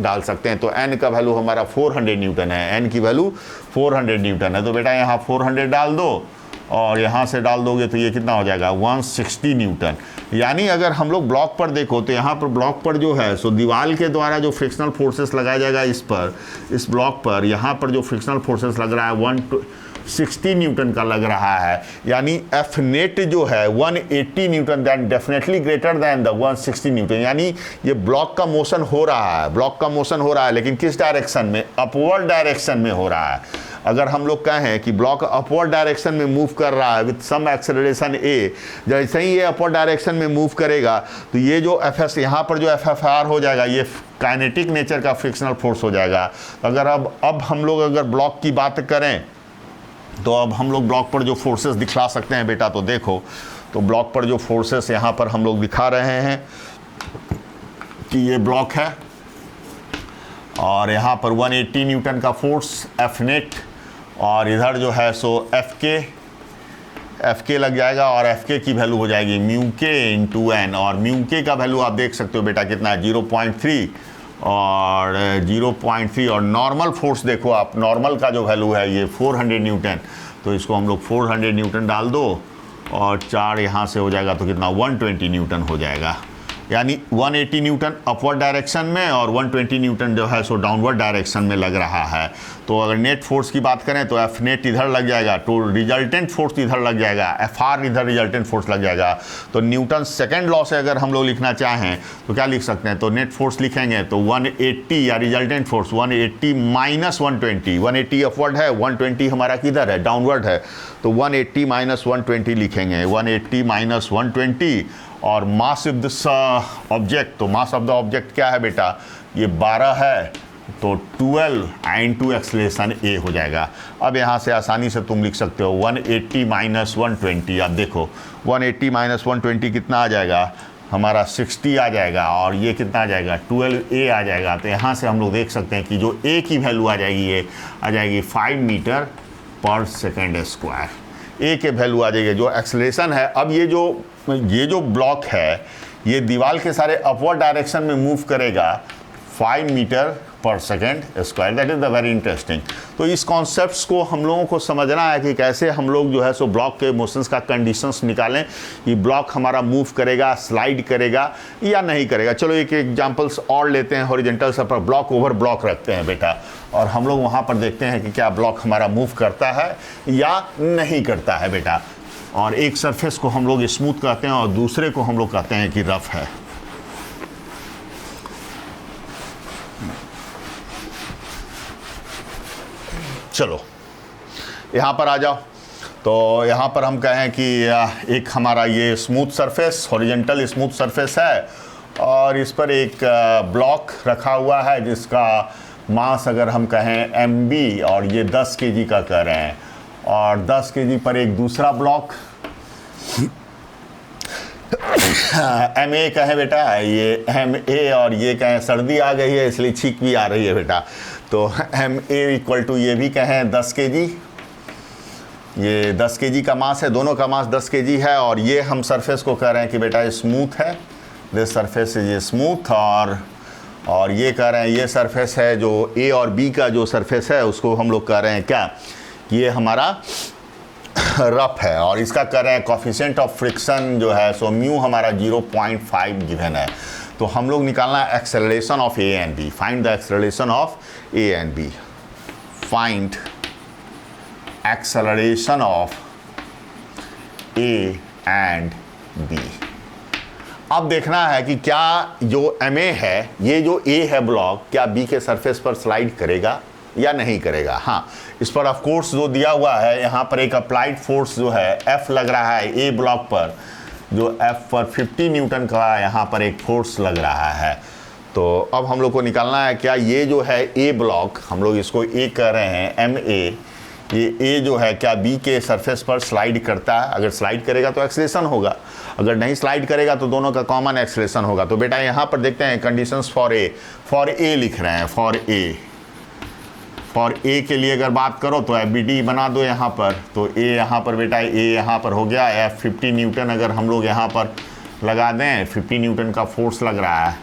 डाल सकते हैं, तो n का वैल्यू हमारा 400 न्यूटन है, n की वैल्यू 400 न्यूटन है। तो बेटा यहाँ 400 डाल दो और यहाँ से डाल दोगे तो ये कितना हो जाएगा 160 न्यूटन। यानी अगर हम लोग ब्लॉक पर देखो तो यहाँ पर ब्लॉक पर जो है सो दीवार के द्वारा जो फ्रिक्शनल फोर्सेस लगाया जाएगा इस ब्लॉक पर, यहाँ पर जो फ्रिक्शनल फोर्सेस लग रहा है 160 न्यूटन का लग रहा है, यानी F नेट जो है 180 Newton, that definitely greater than the 160 Newton. यानी ये ब्लॉक का मोशन हो रहा है, लेकिन किस डायरेक्शन में, अपवर्ड डायरेक्शन में हो रहा है। अगर हम लोग कहें कि ब्लॉक अपवर्ड डायरेक्शन में मूव कर रहा है विथ सम एक्सेलरेशन a, जैसे ही ये अपवर्ड डायरेक्शन में मूव करेगा तो ये जो FS यहाँ पर जो FFR हो जाएगा ये काइनेटिक नेचर का फ्रिक्शनल फोर्स हो जाएगा। अगर अब हम लोग अगर ब्लॉक की बात करें तो अब हम लोग ब्लॉक पर जो फोर्सेस दिखला सकते हैं बेटा, तो देखो तो ब्लॉक पर जो फोर्सेस यहाँ पर हम लोग दिखा रहे हैं कि ये ब्लॉक है और यहाँ पर 180 न्यूटन का फोर्स F नेट, और इधर जो है सो FK लग जाएगा और FK की वैल्यू हो जाएगी μk × n, और μk का वैल्यू आप देख सकते हो बेटा कितना है 0.3 और 0.3, और नॉर्मल फोर्स देखो आप, नॉर्मल का जो वैल्यू है ये 400 न्यूटन, तो इसको हम लोग 400 न्यूटन डाल दो और 4 यहाँ से हो जाएगा तो कितना 120 न्यूटन हो जाएगा। यानी 180 न्यूटन अपवर्ड डायरेक्शन में और 120 न्यूटन जो है सो डाउनवर्ड डायरेक्शन में लग रहा है। तो अगर नेट फोर्स की बात करें तो एफ नेट इधर लग जाएगा, तो रिजल्टेंट फोर्स इधर लग जाएगा, एफ आर इधर रिजल्टेंट फोर्स लग जाएगा। तो न्यूटन सेकेंड लॉ से अगर हम लोग लिखना चाहें तो क्या लिख सकते हैं, तो नेट फोर्स लिखेंगे तो 180 या रिजल्टेंट फोर्स 180 माइनस 120, 180 अपवर्ड है, 120 हमारा किधर है, डाउनवर्ड है, तो 180 माइनस 120 लिखेंगे, 180 माइनस 120। और मास ऑफ दिस ऑब्जेक्ट, तो मास ऑफ द ऑब्जेक्ट क्या है बेटा, ये 12 है, तो 12 इनटू एक्सेलरेशन ए हो जाएगा। अब यहाँ से आसानी से तुम लिख सकते हो 180 माइनस 120। अब देखो 180 माइनस 120 कितना आ जाएगा, हमारा 60 आ जाएगा, और ये कितना आ जाएगा, 12a आ जाएगा। तो यहाँ से हम लोग देख सकते हैं कि जो a की वैल्यू आ जाएगी, ये आ जाएगी 5 मीटर पर सेकेंड स्क्वायर। ए के वैल्यू आ जाएगी, जो एक्सेलरेशन है। अब ये जो ब्लॉक है ये दीवार के सारे अपवर्ड डायरेक्शन में मूव करेगा 5 मीटर पर second square. That is the very interesting. तो इस कॉन्सेप्ट्स को हम लोगों को समझना है कि कैसे हम लोग जो है सो ब्लॉक के मोशंस का कंडीशंस निकालें, ये ब्लॉक हमारा मूव करेगा, स्लाइड करेगा या नहीं करेगा। चलो एक एग्जांपल्स और लेते हैं, हॉरिजॉन्टल सब पर ब्लॉक ओवर ब्लॉक रखते हैं बेटा, और हम लोग वहाँ पर देखते हैं कि क्या ब्लॉक हमारा मूव करता है या नहीं करता है बेटा। और एक सरफेस को हम लोग स्मूथ कहते हैं और दूसरे को हम लोग कहते हैं कि रफ है। चलो यहाँ पर आ जाओ। तो यहाँ पर हम कहें कि एक हमारा ये smooth surface, horizontal smooth surface है, और इस पर एक ब्लॉक रखा हुआ है जिसका मास अगर हम कहें mb, और ये 10 kg का कह रहे हैं, और 10 kg पर एक दूसरा ब्लॉक ma कहें बेटा, ये ma, और ये कहें सर्दी आ गई है इसलिए छींक भी आ रही है बेटा, तो ma इक्वल टू ये भी कहें 10 kg, ये 10 kg का मास है, दोनों का मास 10 kg है। और ये हम सरफेस को कह रहे हैं कि बेटा ये स्मूथ है, दिस सरफेस इज ये स्मूथ। और ये कह रहे हैं ये सरफेस है जो ए और बी का जो सरफेस है उसको हम लोग कह रहे हैं क्या, ये हमारा रफ है। और इसका कह रहे हैं कोफिशिएंट ऑफ फ्रिक्शन जो है सो म्यू हमारा 0.5 गिवन है। तो हम लोग निकालना है acceleration of A and B. Find the acceleration of A and B. Find acceleration of A and B. अब देखना है कि क्या जो ma है, ये जो a है ब्लॉक, क्या b के सरफेस पर स्लाइड करेगा या नहीं करेगा। हाँ, इस पर ऑफ कोर्स जो दिया हुआ है यहाँ पर एक अप्लाइड फोर्स जो है F लग रहा है a ब्लॉक पर, जो F पर 50 न्यूटन का यहाँ पर एक फोर्स लग रहा है। तो अब हम लोग को निकालना है क्या ये जो है a ब्लॉक, हम लोग इसको a कह रहे हैं ma, ये a जो है क्या b के सरफेस पर स्लाइड करता है। अगर स्लाइड करेगा तो एक्सेलरेशन होगा, अगर नहीं स्लाइड करेगा तो दोनों का कॉमन एक्सेलरेशन होगा। तो बेटा यहाँ पर देखते हैं कंडीशंस फॉर ए लिख रहे हैं, फॉर ए के लिए अगर बात करो तो FBD बना दो यहाँ पर। तो a यहाँ पर बेटा, a यहाँ पर हो गया F 50 न्यूटन अगर हम लोग यहाँ पर लगा दें, 50 न्यूटन का फोर्स लग रहा है,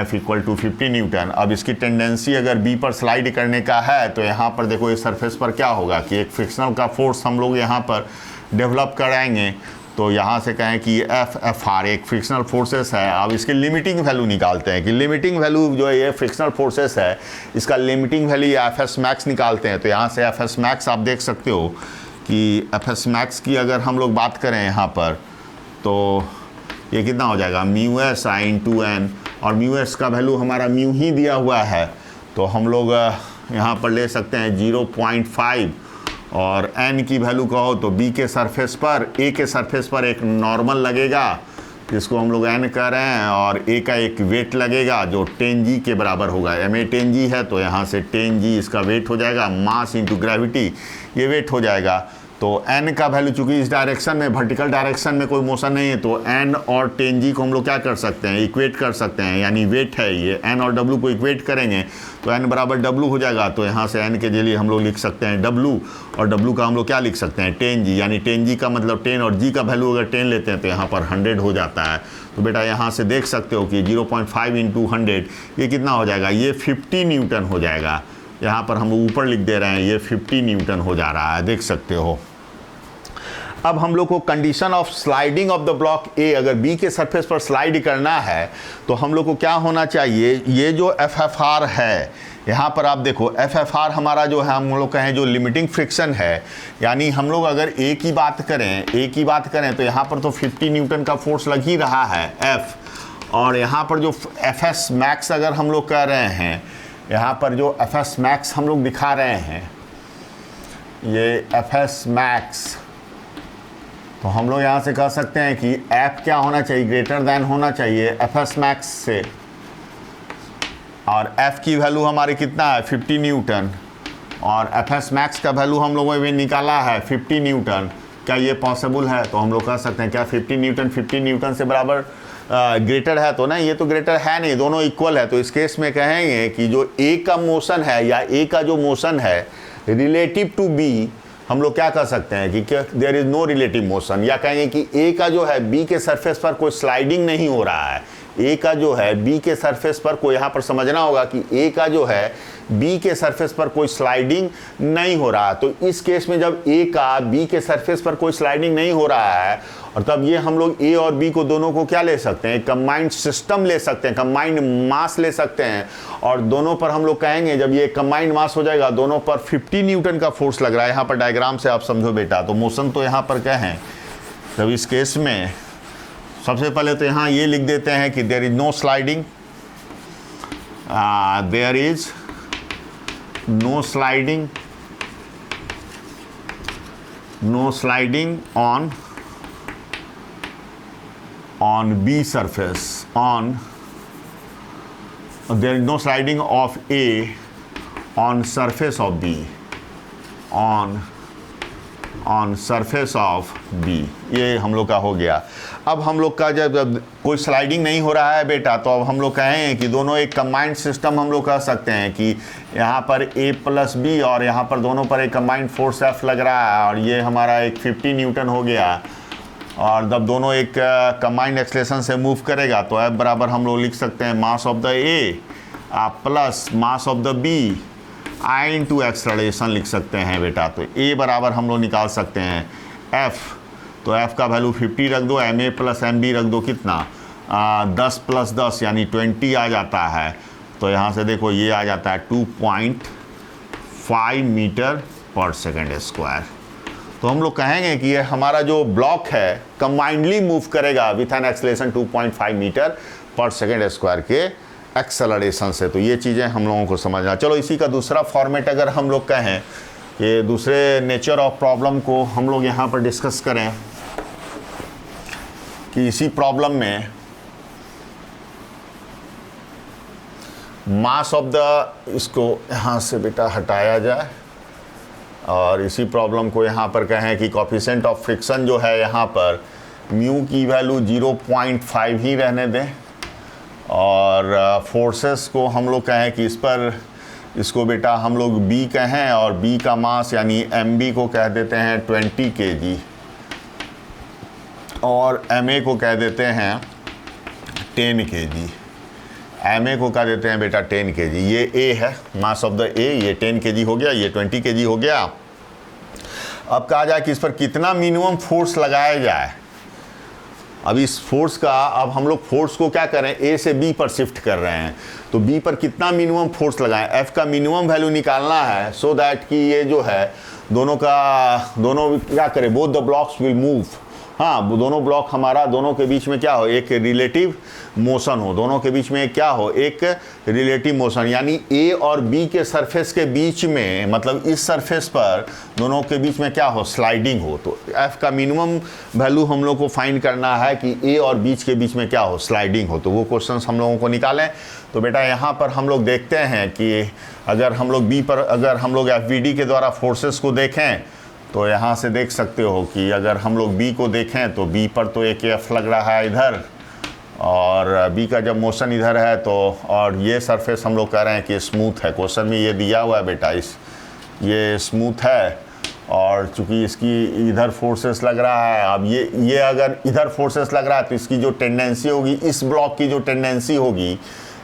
F इक्वल टू 50 न्यूटन। अब इसकी टेंडेंसी अगर B पर स्लाइड करने का है तो यहाँ पर देखो इस सरफेस पर क्या होगा कि एक फ्रिक्शनल का फोर्स हम लोग यहाँ पर डेवलप कराएंगे। तो यहाँ से कहें कि FR एक फ्रिक्शनल फोर्सेस है। अब इसके लिमिटिंग वैल्यू निकालते हैं कि लिमिटिंग वैल्यू जो है ये फ्रिक्शनल फोर्सेस है, इसका लिमिटिंग वैल्यू FS मैक्स निकालते हैं। तो यहाँ से FS मैक्स आप देख सकते हो कि FS मैक्स की अगर हम लोग बात करें यहाँ पर तो ये कितना हो जाएगा, μs × n, और μs का वैल्यू हमारा म्यू ही दिया हुआ है। तो हम लोग यहाँ पर ले सकते हैं 0.5, और n की वैल्यू कहो तो b के सरफेस पर, a के सरफेस पर एक नॉर्मल लगेगा जिसको हम लोग n कह रहे हैं, और a का एक वेट लगेगा जो 10g के बराबर होगा। ma 10g है तो यहाँ से 10g इसका वेट हो जाएगा, मास इंटू ग्रेविटी ये वेट हो जाएगा। तो n का वैल्यू चूंकि इस डायरेक्शन में, वर्टिकल डायरेक्शन में कोई मोशन नहीं है, तो n और 10g को हम लोग क्या कर सकते हैं, इक्वेट कर सकते हैं, यानी वेट है ये, n और w को इक्वेट करेंगे तो n बराबर w हो जाएगा। तो यहाँ से n के लिए हम लोग लिख सकते हैं w, और w का हम लोग क्या लिख सकते हैं 10g, यानी 10g का मतलब 10, और g का वैल्यू अगर 10 लेते हैं तो यहाँ पर 100 हो जाता है। तो बेटा यहाँ से देख सकते हो कि 0.5 × 100 ये कितना हो जाएगा, ये 50 न्यूटन हो जाएगा। यहाँ पर हम ऊपर लिख दे रहे हैं ये 50 न्यूटन हो जा रहा है, देख सकते हो। अब हम लोग को condition of sliding of the block ए, अगर बी के सरफेस पर स्लाइड करना है तो हम लोग को क्या होना चाहिए, ये जो एफ एफ आर है, यहाँ पर आप देखो एफ एफ आर हमारा जो है हम लोग कहें जो लिमिटिंग फ्रिक्शन है, यानी हम लोग अगर ए की बात करें तो यहाँ पर तो 50 न्यूटन का फोर्स लग ही रहा है एफ, और यहाँ पर जो एफ एस मैक्स अगर हम लोग कह रहे हैं, यहाँ पर जो एफ एस मैक्स हम लोग दिखा रहे हैं, ये एफ एस मैक्स, तो हम लोग यहाँ से कह सकते हैं कि एफ क्या होना चाहिए, ग्रेटर देन होना चाहिए एफ एस मैक्स से, और एफ की वैल्यू हमारी कितना है 50 न्यूटन, और एफ एस मैक्स का वैल्यू हम लोगों ने निकाला है 50 न्यूटन। क्या ये पॉसिबल है? तो हम लोग कह सकते हैं क्या 50 न्यूटन से बराबर ग्रेटर है? तो नहीं, ये तो ग्रेटर है नहीं, दोनों इक्वल है। तो इस केस में कहेंगे कि जो ए का मोशन है या ए का जो मोशन है रिलेटिव टू बी, हम लोग क्या कह सकते हैं कि there is no relative motion, या कहेंगे कि ए का जो है बी के सरफेस पर कोई स्लाइडिंग नहीं हो रहा है, ए का जो है बी के सरफेस पर कोई, यहाँ पर समझना होगा कि ए का जो है बी के सरफेस पर कोई स्लाइडिंग नहीं हो रहा है। तो इस केस में जब ए का बी के सरफेस पर कोई स्लाइडिंग नहीं हो रहा है, और तब ये हम लोग ए और बी को दोनों को क्या ले सकते हैं, कंबाइंड सिस्टम ले सकते हैं, कंबाइंड मास ले सकते हैं, और दोनों पर हम लोग कहेंगे जब ये कंबाइंड मास हो जाएगा दोनों पर 50 न्यूटन का फोर्स लग रहा है। यहाँ पर डायग्राम से आप समझो बेटा, तो मोशन तो यहाँ पर क्या है, तब इस केस में सबसे पहले तो यहाँ ये लिख देते हैं कि there is no sliding, there is no sliding on B surface, there is no sliding of A on surface of B, on surface of B, ये हम लोग का हो गया। अब हम लोग का जब कोई स्लाइडिंग नहीं हो रहा है बेटा, तो अब हम लोग कहें कि दोनों एक कंबाइंड सिस्टम हम लोग कह सकते हैं कि यहाँ पर A प्लस बी और यहाँ पर दोनों पर एक कंबाइंड फोर्स F लग रहा है, और ये हमारा एक 50 न्यूटन हो गया, और जब दोनों एक कंबाइंड एक्सलेशन से मूव करेगा तो F बराबर हम लोग लिख सकते हैं mass of the A plus mass of the B I into acceleration लिख सकते हैं बेटा। तो ए बराबर हम लोग निकाल सकते हैं F, तो F का वैल्यू 50 रख दो, M A plus M B रख दो, कितना 10 प्लस 10 यानी 20 आ जाता है। तो यहाँ से देखो ये आ जाता है 2.5 मीटर पर सेकेंड स्क्वायर। तो हम लोग कहेंगे कि ये हमारा जो ब्लॉक है कंबाइंडली मूव करेगा विथ एन एक्सेलरेशन 2.5 मीटर पर सेकेंड स्क्वायर के एक्सेलरेशन से। तो ये चीज़ें हम लोगों को समझना। चलो इसी का दूसरा फॉर्मेट अगर हम लोग कहें कि दूसरे नेचर ऑफ प्रॉब्लम को हम लोग यहाँ पर डिस्कस करें कि इसी प्रॉब्लम में मास ऑफ द, इसको यहाँ से बेटा हटाया जाए, और इसी प्रॉब्लम को यहाँ पर कहें कि कोफिशिएंट ऑफ फ्रिक्शन जो है यहाँ पर म्यू की वैल्यू 0.5 ही रहने दें, और फोर्सेस को हम लोग कहें कि इस पर, इसको बेटा हम लोग बी कहें, और बी का मास यानी एम बी को कह देते हैं 20 kg, और एम ए को कह देते हैं 10 kg, एम ए को कह देते हैं बेटा 10 kg। ये ए है मास ऑफ द ए, ये 10 kg हो गया, ये 20 kg हो गया। अब कहा जाए कि इस पर कितना मिनिमम फोर्स लगाया जाए। अब इस फोर्स का, अब हम लोग फोर्स को क्या करें, ए से बी पर शिफ्ट कर रहे हैं, तो बी पर कितना मिनिमम फोर्स लगाएं, एफ का मिनिमम वैल्यू निकालना है, सो दैट कि ये जो है दोनों क्या करें, both the blocks will move. हाँ, दोनों ब्लॉक हमारा, दोनों के बीच में क्या हो, एक रिलेटिव मोशन हो, दोनों के बीच में क्या हो, एक रिलेटिव मोशन, यानी ए और बी के सरफेस के बीच में, मतलब इस सरफेस पर दोनों के बीच में क्या हो, स्लाइडिंग हो। तो एफ का मिनिमम वैल्यू हम लोग को फाइंड करना है कि ए और बीच के बीच में क्या हो, स्लाइडिंग हो। तो वो क्वेश्चंस हम लोगों को निकालें। तो बेटा यहाँ पर हम लोग देखते हैं कि अगर हम लोग बी पर, अगर हम लोग FVD के द्वारा फोर्सेस को देखें, तो यहाँ से देख सकते हो कि अगर हम लोग बी को देखें तो बी पर तो एक एफ लग रहा है इधर, और बी का जब मोशन इधर है तो, और ये सरफेस हम लोग कह रहे हैं कि स्मूथ है, क्वेश्चन में ये दिया हुआ है बेटा, ये स्मूथ है, और चूंकि इसकी इधर फोर्सेस लग रहा है, अब ये अगर इधर फोर्सेस लग रहा है तो इसकी जो टेंडेंसी होगी, इस ब्लॉक की जो टेंडेंसी होगी,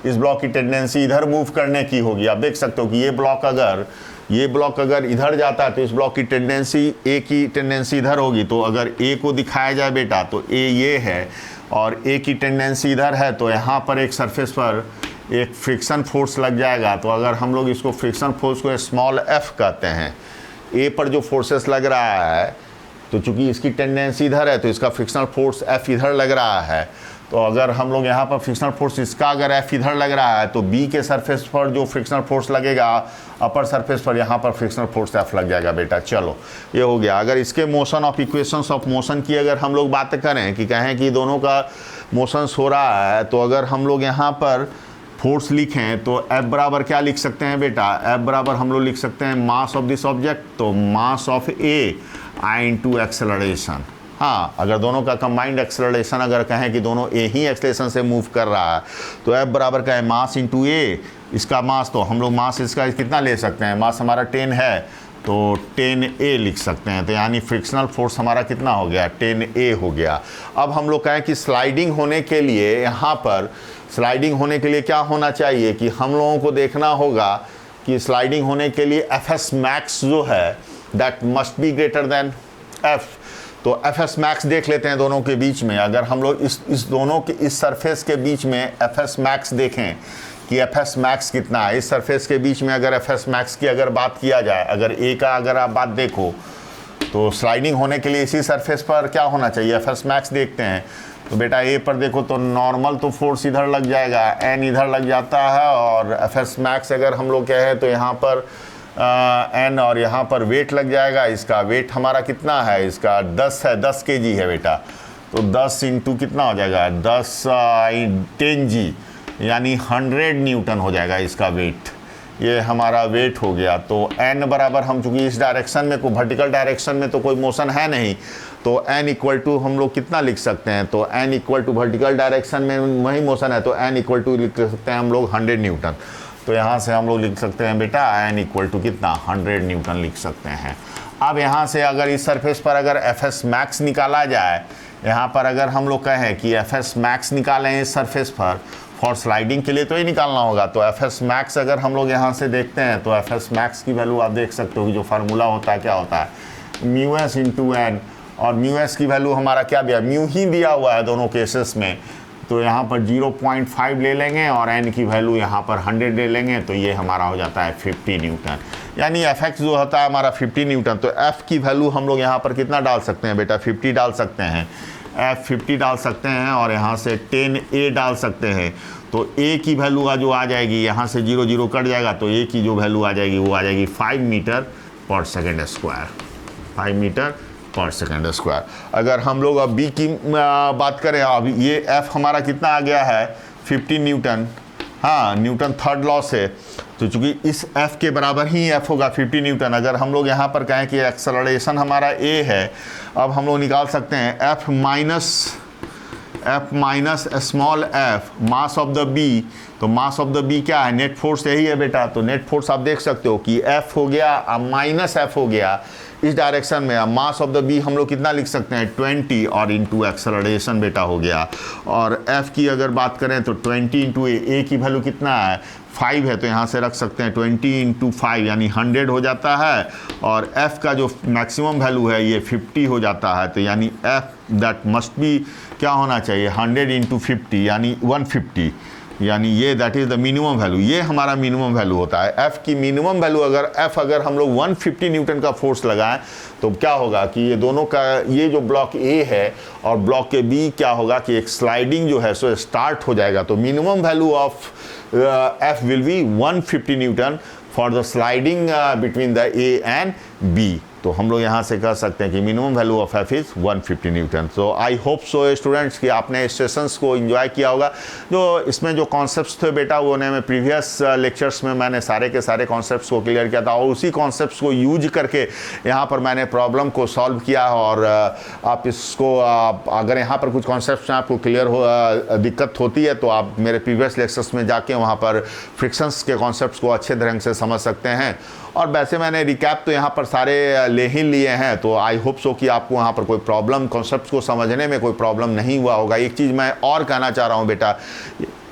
इस ब्लॉक की टेंडेंसी इधर मूव करने की होगी। आप देख सकते हो कि ये ब्लॉक अगर ये ब्लॉक अगर इधर जाता है तो इस ब्लॉक की टेंडेंसी, ए की टेंडेंसी इधर होगी, तो अगर ए को दिखाया जाए बेटा तो ए ये है और ए की टेंडेंसी इधर है, तो यहाँ पर एक सरफेस पर एक फ्रिक्शन फोर्स लग जाएगा। तो अगर हम लोग इसको फ्रिक्शन फोर्स को स्मॉल एफ कहते हैं, ए पर जो फोर्सेस लग रहा है, तो चूंकि इसकी टेंडेंसी इधर है तो इसका फ्रिक्शनल फोर्स एफ इधर लग रहा है। तो अगर हम लोग यहाँ पर फ्रिक्शनल फोर्स इसका अगर एफ इधर लग रहा है तो बी के सरफेस पर जो फ्रिक्शनल फोर्स लगेगा अपर सरफेस पर, यहाँ पर फ्रिक्शनल फोर्स एफ लग जाएगा बेटा। चलो ये हो गया। अगर इसके motion of equations of motion की अगर हम लोग बात करें कि कहें कि दोनों का मोशंस हो रहा है, तो अगर हम लोग यहाँ पर फोर्स लिखें तो F बराबर क्या लिख सकते हैं बेटा, F बराबर हम लोग लिख सकते हैं मास ऑफ दिस ऑब्जेक्ट, तो mass of A I into acceleration. हाँ, अगर दोनों का कंबाइंड एक्सेलरेशन अगर कहें कि दोनों ए ही एक्सेलरेशन से मूव कर रहा है तो F बराबर का है मास इंटू ए, इसका मास, तो हम लोग मास इसका कितना ले सकते हैं, मास हमारा 10 है तो 10A लिख सकते हैं। तो यानी फ्रिक्शनल फोर्स हमारा कितना हो गया, 10A हो गया। अब हम लोग कहें कि स्लाइडिंग होने के लिए यहाँ पर स्लाइडिंग होने के लिए क्या होना चाहिए कि हम लोगों को देखना होगा कि स्लाइडिंग होने के लिए Fs मैक्स जो है that must be greater then F। तो Fs मैक्स देख लेते हैं दोनों के बीच में। अगर हम लोग इस दोनों के इस सरफेस के बीच में Fs मैक्स देखें कि Fs मैक्स कितना है, इस सरफेस के बीच में अगर Fs मैक्स की अगर बात किया जाए, अगर A का अगर आप बात देखो तो स्लाइडिंग होने के लिए इसी सरफेस पर क्या होना चाहिए, Fs मैक्स देखते हैं। तो बेटा ए पर देखो तो नॉर्मल तो फोर्स इधर लग जाएगा, एन इधर लग जाता है, और Fs मैक्स अगर हम लोग कहें तो यहाँ पर एन और यहाँ पर वेट लग जाएगा। इसका वेट हमारा कितना है, इसका 10 है, 10 kg है बेटा। तो 10 इंटू कितना हो जाएगा, 10 यानी 100 न्यूटन हो जाएगा इसका वेट। ये हमारा वेट हो गया। तो एन बराबर, हम चूँकि इस डायरेक्शन में कोई वर्टिकल डायरेक्शन में तो कोई मोशन है नहीं, तो एन इक्वल टू हम लोग कितना लिख सकते हैं, तो N equal to vertical direction में वही मोशन है तो एन इक्वल टू लिख सकते हैं हम लोग 100 न्यूटन। तो यहाँ से हम लोग लिख सकते हैं बेटा एन इक्वल टू कितना, 100 न्यूटन लिख सकते हैं। अब यहाँ से अगर इस सरफेस पर अगर Fs मैक्स निकाला जाए, यहाँ पर अगर हम लोग कहें कि Fs मैक्स निकालें इस सरफेस पर फॉर स्लाइडिंग के लिए तो ये निकालना होगा। तो Fs मैक्स अगर हम लोग यहाँ से देखते हैं तो Fs मैक्स की वैल्यू आप देख सकते हो कि जो फार्मूला होता है क्या होता है, μs इंटू एन, और μs की वैल्यू हमारा क्या दिया, म्यू ही दिया हुआ है दोनों केसेस में। तो यहाँ पर 0.5 ले लेंगे और n की वैल्यू यहाँ पर 100 ले लेंगे, तो ये हमारा हो जाता है 50 न्यूटन। यानी Fx जो होता है हमारा 50 न्यूटन। तो F की वैल्यू हम लोग यहाँ पर कितना डाल सकते हैं बेटा, 50 डाल सकते हैं, F 50 डाल सकते हैं, और यहाँ से 10A डाल सकते हैं। तो A की वैल्यू जो आ जाएगी, यहाँ से 0 0 कट जाएगा, तो A की जो वैल्यू आ जाएगी वो आ जाएगी 5 मीटर पर सेकेंड स्क्वायर, 5 मीटर पर सेकेंड स्क्वायर। अगर हम लोग अब B की बात करें, अब ये F हमारा कितना आ गया है, 50 न्यूटन। हाँ, न्यूटन थर्ड लॉ से, तो चूंकि इस F के बराबर ही F होगा 50 न्यूटन। अगर हम लोग यहाँ पर कहें कि एक्सेलरेशन हमारा A है, अब हम लोग निकाल सकते हैं F minus small f mass of the B। तो मास ऑफ द B क्या है, नेट फोर्स यही है बेटा। तो नेट फोर्स आप देख सकते हो कि F हो गया माइनस F हो गया इस डायरेक्शन में। मास ऑफ द B हम लोग कितना लिख सकते हैं, 20, और इंटू एक्सेलरेशन बेटा हो गया। और F की अगर बात करें तो 20 इंटू A की वैल्यू कितना है, 5 है, तो यहाँ से रख सकते हैं 20 इंटू 5 यानी 100 हो जाता है। और F का जो मैक्सिमम वैल्यू है ये 50 हो जाता है। तो यानी F दैट मस्ट बी क्या होना चाहिए, 100 इंटू 50 यानी 150, यानी ये that is the minimum value. ये हमारा मिनिमम वैल्यू होता है। F की मिनिमम वैल्यू अगर हम लोग 150 न्यूटन का फोर्स लगाएं तो क्या होगा कि ये दोनों का, ये जो ब्लॉक A है और ब्लॉक के B क्या होगा कि एक स्लाइडिंग जो है सो स्टार्ट हो जाएगा। तो minimum value of F will be 150 Newton for the sliding between the A and B। तो हम लोग यहाँ से कह सकते हैं कि minimum value of F is 150 Newton. So I hope so students कि आपने इस सेशंस को एंजॉय किया होगा। जो इसमें जो कॉन्सेप्ट्स थे बेटा वो ने मैं प्रीवियस लेक्चर्स में मैंने सारे के सारे कॉन्सेप्ट्स को क्लियर किया था, और उसी कॉन्सेप्ट्स को यूज करके यहाँ पर मैंने प्रॉब्लम को सॉल्व किया। और आप इसको अगर यहाँ पर कुछ कॉन्सेप्ट्स में आपको क्लियर हो दिक्कत होती है तो आप मेरे प्रीवियस लेक्चर्स में जाके वहाँ पर फ्रिक्शंस के कॉन्सेप्ट्स को अच्छे ढंग से समझ सकते हैं। और वैसे मैंने रिकैप तो यहाँ पर सारे ले ही लिए हैं, तो आई होप सो कि आपको वहाँ पर कोई प्रॉब्लम, कॉन्सेप्ट्स को समझने में कोई प्रॉब्लम नहीं हुआ होगा। एक चीज़ मैं और कहना चाह रहा हूँ बेटा,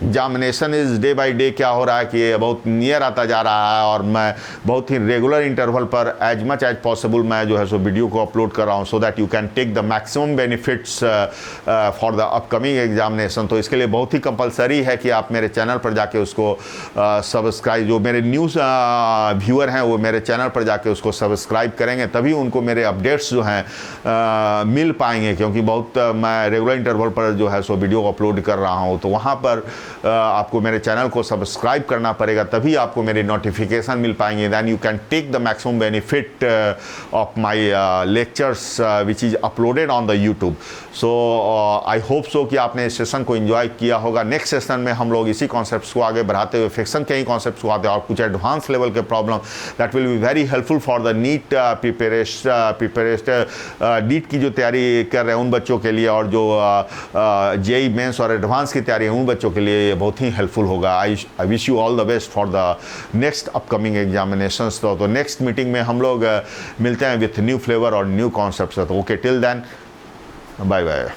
examination is day by day क्या हो रहा है कि ये बहुत नियर आता जा रहा है और मैं बहुत ही रेगुलर इंटरवल पर एज मच एज पॉसिबल मैं जो है सो वीडियो को अपलोड कर रहा हूँ, so that you can take the maximum benefits for the upcoming examination. तो इसके लिए बहुत ही कंपलसरी है कि आप मेरे चैनल पर जाके उसको सब्सक्राइब, जो मेरे न्यूज़ व्यूअर हैं वो मेरे चैनल पर जाके उसको सब्सक्राइब करेंगे, तभी उनको मेरे अपडेट्स जो हैं मिल पाएंगे, क्योंकि बहुत मैं रेगुलर इंटरवल पर जो है सो वीडियो अपलोड कर रहा हूँ। तो वहाँ पर आपको मेरे चैनल को सब्सक्राइब करना पड़ेगा, तभी आपको मेरी नोटिफिकेशन मिल पाएंगे। Then you can take the maximum benefit of my lectures which is uploaded on the YouTube. So I hope so कि आपने इस सेशन को एंजॉय किया होगा। नेक्स्ट सेशन में हम लोग इसी कॉन्सेप्ट्स को आगे बढ़ाते हुए फिक्शन के ही कॉन्सेप्ट्स को आते हैं और कुछ एडवांस लेवल के problem that will be very helpful for the NEET preparation NEET की जो तैयारी कर रहे हैं उन बच्चों के लिए, और जो जेई मेंस और एडवांस की तैयारी है उन बच्चों के लिए ये बहुत ही हेल्पफुल होगा। I wish you all the best for the next upcoming examinations. तो नेक्स्ट मीटिंग में हम लोग मिलते हैं विथ न्यू फ्लेवर और न्यू कॉन्सेप्ट्स। तो okay, till then bye bye.